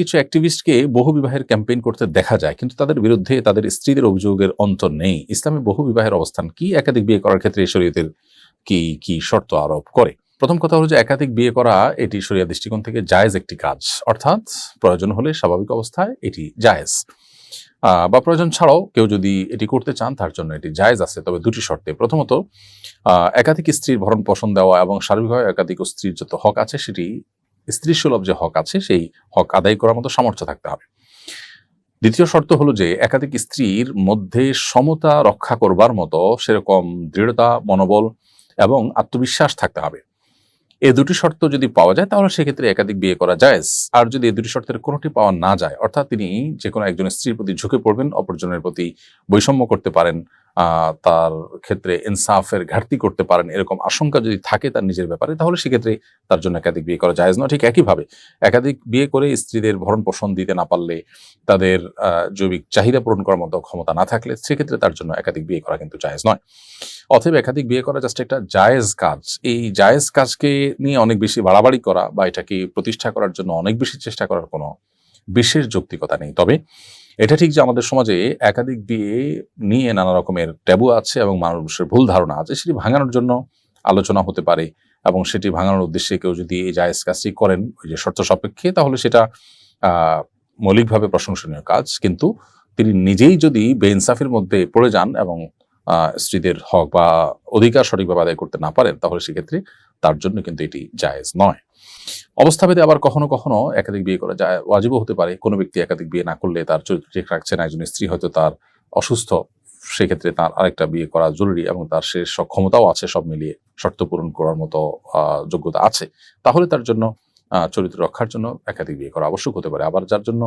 কিছু অ্যাক্টিভিস্টকে বহু বিবাহের ক্যাম্পেইন করতে দেখা যায়, কিন্তু তাদের বিরুদ্ধে তাদের স্ত্রীদের অভিযোগের অন্ত নেই। ইসলামে বহু বিবাহের অবস্থান কি? একাধিক বিয়ে করার ক্ষেত্রে শরীয়তের কি কি শর্ত আরোপ করে? প্রথম কথা হলো যে একাধিক বিয়ে করা এটি শরিয়া দৃষ্টিকোণ থেকে জায়েজ একটি কাজ, অর্থাৎ প্রয়োজন হলে স্বাভাবিক অবস্থায় এটি জায়েজ, বা প্রয়োজন ছাড়াও কেউ যদি এটি করতে চান তার জন্য এটি জায়েজ আছে, তবে দুটি শর্তে। প্রথমত, একাধিক স্ত্রীর ভরণ পোষণ দেওয়া এবং সার্বিকভাবে একাধিক স্ত্রীর যত হক আছে সেটি স্ত্রী সুলভ যে হক আছে সেই হক আদায় করার মতো সামর্থ্য থাকতে হবে। দ্বিতীয় শর্ত হলো যে একাধিক স্ত্রীর মধ্যে সমতা রক্ষা করবার মতো সেরকম দৃঢ়তা, মনোবল এবং আত্মবিশ্বাস থাকতে হবে। এই দুটি শর্ত যদি পাওয়া যায় তাহলে সেক্ষেত্রে একাধিক বিয়ে করা জায়েজ। আর যদি এই দুটি শর্তের কোনোটি পাওয়া না যায়, অর্থাৎ তিনি যে কোনো একজন স্ত্রীর প্রতি ঝুঁকে পড়বেন, অপরজনের প্রতি বৈষম্য করতে পারেন, তার ক্ষেত্রে ইনসাফের ঘাটতি করতে পারেন, এরকম আশঙ্কা যদি থাকে তার নিজের ব্যাপারে, তাহলে সেক্ষেত্রে তার জন্য একাধিক বিয়ে করা জায়েজ নয়। ঠিক একইভাবে একাধিক বিয়ে করে স্ত্রীদের ভরণ পোষণ দিতে না পারলে, তাদের জৈবিক চাহিদা পূরণ করার মতো ক্ষমতা না থাকলে সেক্ষেত্রে তার জন্য একাধিক বিয়ে করা কিন্তু জায়েজ নয়। অতএব একাধিক বিয়ে করা জাস্ট একটা জায়েজ কাজ। এই জায়েজ কাজকে নিয়ে অনেক বেশি বাড়াবাড়ি করা বা এটাকে প্রতিষ্ঠা করার জন্য অনেক বেশি চেষ্টা করার কোনো বিশেষ যৌক্তিকতা নেই। তবে এটা ঠিক যে আমাদের সমাজে একাধিক বিয়ে নিয়ে নানা রকমের ট্যাবু আছে এবং মানুষের ভুল ধারণা আছে, সেটি ভাঙানোর জন্য আলোচনা হতে পারে, এবং সেটি ভাঙানোর উদ্দেশ্যে কেউ যদি এই জায়েজ কাজটি করেন ওই যে শর্ত সাপেক্ষে, তাহলে সেটা মৌলিকভাবে প্রশংসনীয় কাজ। কিন্তু তিনি নিজেই যদি বেইনসাফির মধ্যে পড়ে যান এবং স্ত্রীদের হক বা অধিকার সঠিকভাবে আদায় করতে না পারেন, তাহলে সেক্ষেত্রে তার জন্য কিন্তু এটি জায়েজ নয়। অবস্থাভেদে আবার কখনো কখনো একাধিক বিয়ে করা যায় ওয়াজিবও হতে পারে। কোনো ব্যক্তি একাধিক বিয়ে না করলে তার চরিত্র ঠিক রাখছে না, একজন স্ত্রী হয়তো তার অসুস্থ, সেক্ষেত্রে তার আরেকটা বিয়ে করা জরুরি এবং তার সে সক্ষমতাও আছে, সব মিলিয়ে শর্ত পূরণ করার মতো যোগ্যতা আছে, তাহলে তার জন্য চরিত্র রক্ষার জন্য একাধিক বিয়ে করা আবশ্যক হতে পারে। আবার যার জন্য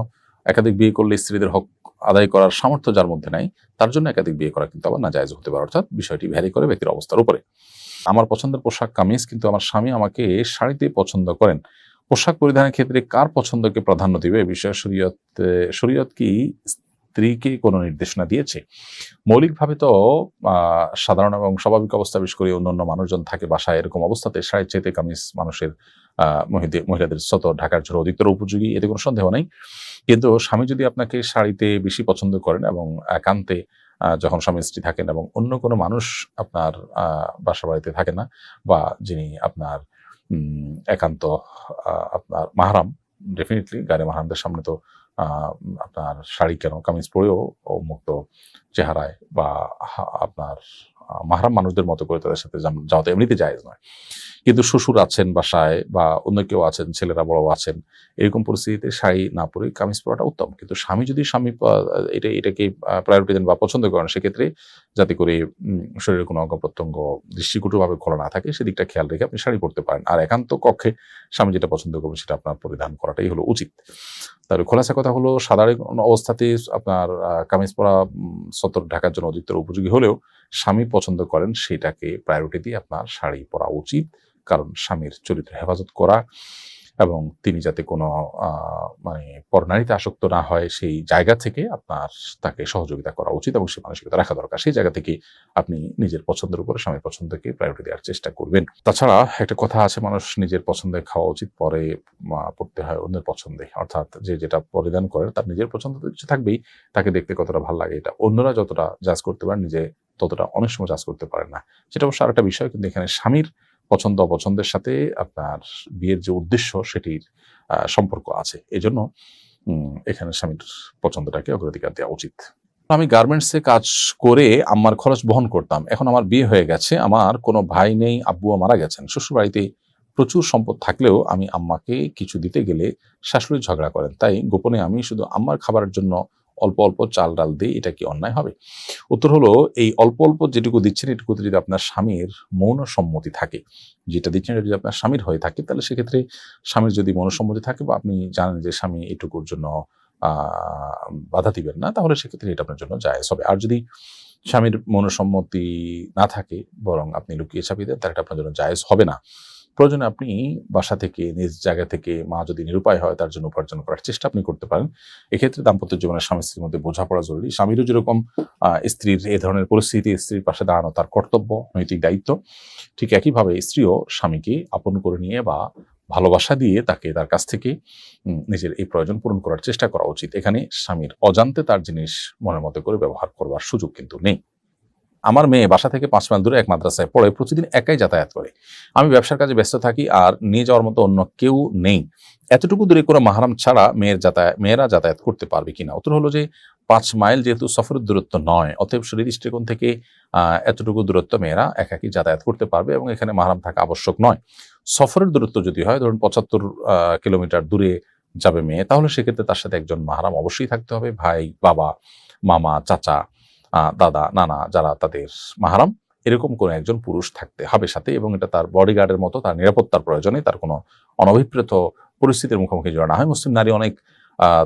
একাধিক বিয়ে করলে স্ত্রীদের হক আদায় করার সামর্থ্য যার মধ্যে নাই, তার জন্য একাধিক বিয়ে করা কিন্তু আবার নাজায়েজ হতে পারে। অর্থাৎ বিষয়টি ভ্যারি করে ব্যক্তির অবস্থার উপরে। আমার পছন্দের পোশাক কামিজ, কিন্তু আমার স্বামী আমাকে শাড়িতে পছন্দ করেন। পোশাক পরিধানের ক্ষেত্রে কার পছন্দকে প্রাধান্য দিবে এ বিষয়ে শরীয়ত কি স্ত্রীকে কোনো নির্দেশনা দিয়েছে? মৌলিকভাবে তো সাধারণ এবং স্বাভাবিক অবস্থা, বিশেষ করে অন্যান্য মানুষজন থাকে বাসায়, এরকম অবস্থাতে শাড়ির চাইতে কামিজ মানুষের মহিলাদের সতর ঢাকার জন্য অধিকতর উপযোগী, এতে কোনো সন্দেহ নাই। কিন্তু স্বামী যদি আপনাকে শাড়িতে বেশি পছন্দ করেন এবং একান্তে যখন স্বামী স্ত্রী থাকেন এবং অন্য কোনো মানুষ আপনার বাসা বাড়িতে থাকে না, বা যিনি আপনার একান্ত আপনার মাহরাম, ডেফিনেটলি গায়ে মাহরামদের সামনে তো আপনার শাড়ি কেন, কামিজ পরেও মুক্ত চেহারায় বা আপনার মাহরাম মানুষদের মতো করে তাদের সাথে যাওয়া তো এমনিতে জায়েজ নয়। কিন্তু শ্বশুর আছেন বাসায় বা অন্য কেউ আছেন, ছেলেরা বড় আছেন, এরকম পরিস্থিতিতে শাড়ি না পরে কামিজ পরাটা উত্তম। কিন্তু স্বামী যদি এটাকে প্রায়োরিটি দেন বা পছন্দ করেন, সেক্ষেত্রে যাতে করে শরীরের কোনো অঙ্গ প্রত্যঙ্গ দৃষ্টিকটুভাবে খোলা না থাকে সেদিকটা খেয়াল রেখে আপনি শাড়ি পরতে পারেন। আর একান্ত কক্ষে স্বামী যেটা পছন্দ করবেন সেটা আপনার পরিধান করাটাই হলো উচিত। তাহলে খোলাসা কথা হলো, সাধারণ অবস্থাতে আপনার কামিজ পরা সতর ঢাকার জন্য অধিকতর উপযোগী হলেও স্বামী পছন্দ করেন সেটাকে প্রায়োরিটি দিয়ে আপনার শাড়ি পরা উচিত। কারণ স্বামীর চরিত্র হেফাজত করা এবং তিনি যাতে কোনো মানে পরনারীতে আসক্ত না হয়, সেই জায়গা থেকে আপনার তাকে সহযোগিতা করা উচিত এবং সে মানসিকতা রাখা দরকার। সেই জায়গা থেকে আপনি নিজের পছন্দের উপরে স্বামীর পছন্দকে প্রায়োরিটি দেওয়ার চেষ্টা করবেন। তাছাড়া একটা কথা আছে, মানুষ নিজের পছন্দে খাওয়া উচিত, পরে পড়তে হয় অন্যের পছন্দে। অর্থাৎ যে যেটা পরিধান করেন তার নিজের পছন্দ তো কিছু থাকবেই, তাকে দেখতে কতটা ভালো লাগে এটা অন্যরা যতটা জাজ করতে পারেন, নিজে ততটা অনেক সময় জাজ করতে পারেন না। সেটা অবশ্য আরেকটা বিষয়। কিন্তু এখানে স্বামীর পছন্দ অপছন্দের সাথে আপনার বিয়ের যে উদ্দেশ্য সেটির সম্পর্ক আছে, এজন্য এখানে স্বামীর পছন্দটাকে অগ্রাধিকার দেওয়া উচিত। আমি গার্মেন্টসে কাজ করে আম্মার খরচ বহন করতাম। এখন আমার বিয়ে হয়ে গেছে, আমার কোনো ভাই নেই, আব্বুও মারা গেছেন। শ্বশুরবাড়িতে প্রচুর সম্পদ থাকলেও আমি আম্মাকে কিছু দিতে গেলে শাশুড়ি ঝগড়া করেন। তাই গোপনে আমি শুধু আম্মার খাবারের জন্য অল্প অল্প চাল ডাল দিই, এটা কি অন্যায় হবে? উত্তর হলো, এই অল্প অল্প যেটুকু দিচ্ছেন এটুকুতে যদি আপনার স্বামীর মৌন সম্মতি থাকে, যেটা দিচ্ছেন এটা যদি আপনার স্বামীর হয়ে থাকে, তাহলে সেক্ষেত্রে স্বামীর যদি মৌনসম্মতি থাকে বা আপনি জানেন যে স্বামী এটুকুর জন্য বাধা দিবেন না, তাহলে সেক্ষেত্রে এটা আপনার জন্য জায়েজ হবে। আর যদি স্বামীর মনসম্মতি না থাকে, বরং আপনি লুকিয়ে ছাপিয়ে দেন, তাহলে এটা আপনার জন্য জায়েজ হবে না। প্রয়োজনে আপনি বাসা থেকে, নিজ জায়গা থেকে, মা যদি নিরুপায় হয় তার জন্য উপার্জন করার চেষ্টা আপনি করতে পারেন। এক্ষেত্রে দাম্পত্য জীবনে স্বামী স্ত্রীর মধ্যে বোঝাপড়া জরুরি। স্বামীরও যেরকম স্ত্রীর এ ধরনের পরিস্থিতি স্ত্রীর পাশে দাঁড়ানো তার কর্তব্য, নৈতিক দায়িত্ব, ঠিক একইভাবে স্ত্রীও স্বামীকে আপন করে নিয়ে বা ভালোবাসা দিয়ে তাকে তার কাছ থেকে নিজের এই প্রয়োজন পূরণ করার চেষ্টা করা উচিত। এখানে স্বামীর অজান্তে তার জিনিস মনের মতো করে ব্যবহার করবার সুযোগ কিন্তু নেই। আমার মেয়ে বাসা থেকে 5 মাইল দূরে এক মাদ্রাসায় পড়ে, প্রতিদিন একাই যাতায়াত করে। আমি ব্যবসার কাজে ব্যস্ত থাকি আর নিয়ে যাওয়ার মতো অন্য কেউ নেই। এতটুকু দূরে কোনো মাহরাম ছাড়া মেয়েরা যাতায়াত করতে পারবে কিনা? উত্তর হলো যে 5 মাইল যেহেতু সফরের দূরত্ব নয়, অতএব শরীর দৃষ্টিকোণ থেকে এতটুকু দূরত্ব মেয়েরা একাকী যাতায়াত করতে পারবে এবং এখানে মাহরাম থাকা আবশ্যক নয়। সফরের দূরত্ব যদি হয়, ধরুন 75 কিলোমিটার দূরে যাবে মেয়ে, তাহলে সেক্ষেত্রে তার সাথে একজন মাহরাম অবশ্যই থাকতে হবে। ভাই, বাবা, মামা, চাচা, দাদা, নানা যারা তাদের মাহরাম, এরকম কোনো একজন পুরুষ থাকতে হবে সাথে, এবং এটা তার বডিগার্ডের মতো, তার নিরাপত্তার প্রয়োজনে তার কোনো অনভিপ্রেত পরিস্থিতির মুখোমুখি যেন না হয়। মুসলিম নারী অনেক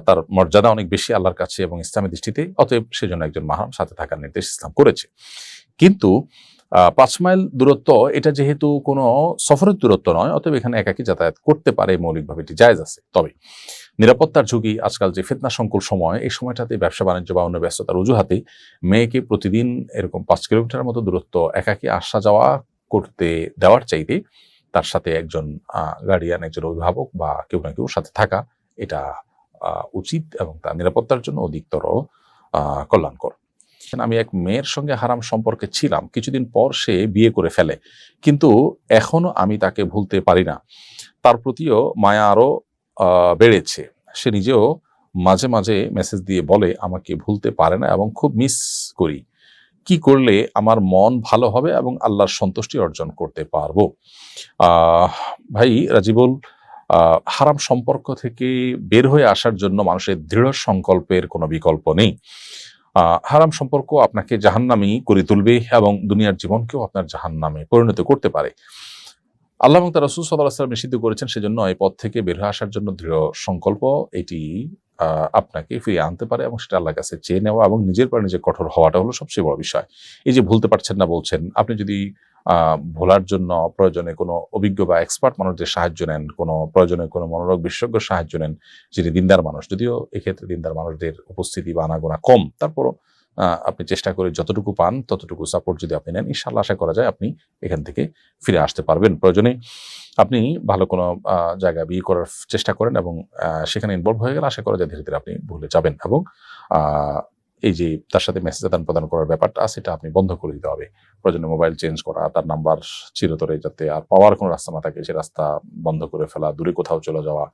তার মর্যাদা অনেক বেশি আল্লাহর কাছে এবং ইসলামের দৃষ্টিতে, অতএব সেজন্য একজন মাহরাম সাথে থাকার নির্দেশ ইসলাম করেছে। কিন্তু 5 মাইল দূরত্ব এটা যেহেতু কোনো সফরের দূরত্ব নয়, অতএব এখানে একাকী যাতায়াত করতে পারে, মৌলিকভাবে এটি জায়েজ আছে। তবে নিরাপত্তার ঝুঁকি, আজকাল যে ফিতনা সংকুল সময়, এই সময়টাতে ব্যবসা বাণিজ্য বা অন্য ব্যস্ততার অজুহাতে মেয়েকে প্রতিদিন এরকম 5 কিলোমিটার মতো দূরত্ব একাকী আসা যাওয়া করতে দেওয়ার চাইতে তার সাথে একজন গার্ডিয়ান, একজন অভিভাবক বা কেউ না কেউ সাথে থাকা, এটা উচিত এবং তার নিরাপত্তার জন্য অধিকতর কল্যাণকর। আমি এক মেয়ের সঙ্গে হারাম সম্পর্কে ছিলাম, কিছুদিন পর সে বিয়ে করে ফেলে, কিন্তু এখনো আমি তাকে ভুলতে পারি না। তার প্রতিও মায়া আরো বেড়েছে। সে নিজেও মাঝে মাঝে মেসেজ দিয়ে বলে আমাকে ভুলতে পারে না এবং খুব মিস করি। কি করলে আমার মন ভালো হবে এবং আল্লাহর সন্তুষ্টি অর্জন করতে পারবো? ভাই রাজিবুল, হারাম সম্পর্ক থেকে বের হয়ে আসার জন্য মানুষের দৃঢ় সংকল্পের কোনো বিকল্প নেই। হারাম সম্পর্ক আপনাকে জাহান্নামী করে তুলবে এবং দুনিয়ার জীবনকেও আপনার জাহান্নামে পরিণত করতে পারে। আল্লাহ এবং তার রাসূল সাল্লাল্লাহু আলাইহি ওয়াসাল্লাম নিষিদ্ধ করেছেন, সেজন্য এই পথ থেকে বের হয়ে আসার জন্য দৃঢ় সংকল্প, এটি আপনাকে ফিরিয়ে আনতে পারে এবং সেটা আল্লাহর কাছে চেয়ে নেওয়া এবং নিজের পর নিজে কঠোর হওয়াটা হলো সবচেয়ে বড় বিষয়। এই যে ভুলতে পারছেন না বলছেন, আপনি যদি ভোলার জন্য প্রয়োজনে কোনো অভিজ্ঞ বা এক্সপার্ট মানুষদের সাহায্য নেন, কোনো প্রয়োজনে কোনো মনোরোগ বিশেষজ্ঞ সাহায্য নেন, যিনি দিনদার মানুষ, যদিও এক্ষেত্রে দিনদার মানুষদের উপস্থিতি বা আনাগোনা কম, তারপরও আপনি চেষ্টা করে যতটুকু পান ততটুকু সাপোর্ট যদি আপনি নেন, ইনশাআল্লাহ আশা করা যায় আপনি এখান থেকে ফিরে আসতে পারবেন। প্রয়োজনে আপনি ভালো কোনো জায়গায় বিয়ে করার চেষ্টা করেন এবং সেখানে ইনভলভ হয়ে গেলে আশা করা যায় ধীরে ধীরে আপনি ভুলে যাবেন এবং এই যে তার সাথে মেসেজ আদান প্রদান করার ব্যাপারটা আছে, এটা আপনি বন্ধ করে দিতে হবে। প্রয়োজনে মোবাইল চেঞ্জ করা, তার নাম্বার চিরতরে যাতে আর পাওয়ার কোনো রাস্তা না থাকে সে রাস্তা বন্ধ করে ফেলা, দূরে কোথাও চলে যাওয়া,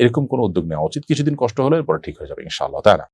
এরকম কোনো উদ্যোগ নেওয়া উচিত। কিছুদিন কষ্ট হলে এরপরে ঠিক হয়ে যাবে ইনশাআল্লাহ, তাই না?